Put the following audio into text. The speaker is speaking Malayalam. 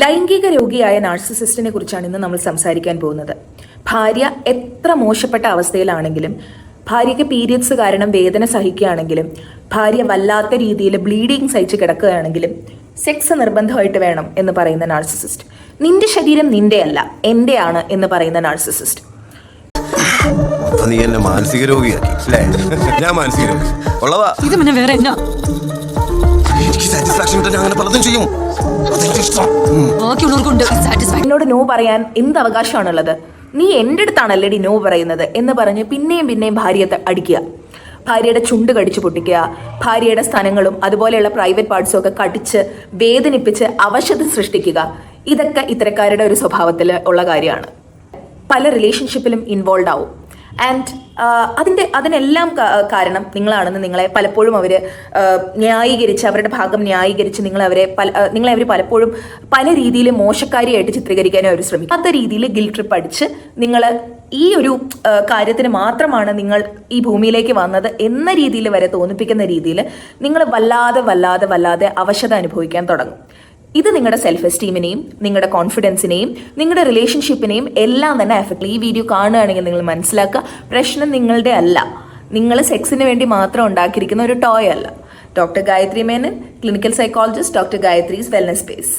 ലൈംഗിക രോഗിയായ നാർസിസിസ്റ്റിനെ കുറിച്ചാണ് ഇന്ന് നമ്മൾ സംസാരിക്കാൻ പോകുന്നത്. ഭാര്യ എത്ര മോശപ്പെട്ട അവസ്ഥയിലാണെങ്കിലും, ഭാര്യയ്ക്ക് പീരിയഡ്സ് കാരണം വേദന സഹിക്കുകയാണെങ്കിലും, ഭാര്യ വല്ലാത്ത രീതിയിൽ ബ്ലീഡിങ് സഹിച്ച് കിടക്കുകയാണെങ്കിലും സെക്സ് നിർബന്ധമായിട്ട് വേണം എന്ന് പറയുന്ന നാർസിസിസ്റ്റ്, നിന്റെ ശരീരം നിന്റെയല്ല എന്റെയാണ് എന്ന് പറയുന്ന നാർസിസിസ്റ്റ്. നീ എന്നെ മാനസിക രോഗിയാക്കി അല്ലേ? ഞാൻ മാനസിക രോഗി ഉള്ളതാ. ഇത് പിന്നെ വേറെ എന്നാ? എനിക്ക് സാറ്റിസ്ഫാക്ഷൻ കിട്ടാൻ ഞാൻ അങ്ങനെ പലതും ചെയ്യും. എന്നോട് നോ പറയാൻ എന്ത് അവകാശമാണുള്ളത്? നീ എൻ്റെ അടുത്താണല്ലേടി നോ പറയുന്നത് എന്ന് പറഞ്ഞ് പിന്നെയും ഭാര്യയെ അടിക്കുക, ഭാര്യയുടെ ചുണ്ട് കടിച്ചു പൊട്ടിക്കുക, ഭാര്യയുടെ സ്ഥലങ്ങളും അതുപോലെയുള്ള പ്രൈവറ്റ് പാർട്സും ഒക്കെ കടിച്ച് വേദനിപ്പിച്ച് അവശത സൃഷ്ടിക്കുക. ഇതൊക്കെ ഇത്തരക്കാരുടെ ഒരു സ്വഭാവത്തിൽ ഉള്ള കാര്യമാണ്. പല റിലേഷൻഷിപ്പിലും ഇൻവോൾവ് ആവും. ആൻഡ് അതിനെല്ലാം കാരണം നിങ്ങളാണെന്ന് നിങ്ങളെ പലപ്പോഴും അവർ ന്യായീകരിച്ച്, അവരുടെ ഭാഗം ന്യായീകരിച്ച് നിങ്ങളെ അവർ പലപ്പോഴും പല രീതിയിൽ മോശക്കാരിയായിട്ട് ചിത്രീകരിക്കാനും അവർ ശ്രമിക്കും. അത്ത രീതിയിൽ ഗിൽറ്റ് ട്രിപ്പ് അടിച്ച് നിങ്ങൾ ഈ ഒരു കാര്യത്തിന് മാത്രമാണ് നിങ്ങൾ ഈ ഭൂമിയിലേക്ക് വന്നത് എന്ന രീതിയിൽ വരെ തോന്നിപ്പിക്കുന്ന രീതിയിൽ നിങ്ങൾ വല്ലാതെ അവശത അനുഭവിക്കാൻ തുടങ്ങും. ഇത് നിങ്ങളുടെ സെൽഫ് എസ്റ്റീമിനെയും നിങ്ങളുടെ കോൺഫിഡൻസിനെയും നിങ്ങളുടെ റിലേഷൻഷിപ്പിനെയും എല്ലാം തന്നെ എഫക്ട്. ഈ വീഡിയോ കാണുകയാണെങ്കിൽ നിങ്ങൾ മനസ്സിലാക്കുക, പ്രശ്നം നിങ്ങളുടെ അല്ല. നിങ്ങൾ സെക്സിന് വേണ്ടി മാത്രം ഉണ്ടാക്കിയിരിക്കുന്ന ഒരു ടോയ് അല്ല. Doctor Gayathri Menon, clinical psychologist, doctor Gayathri's wellness space.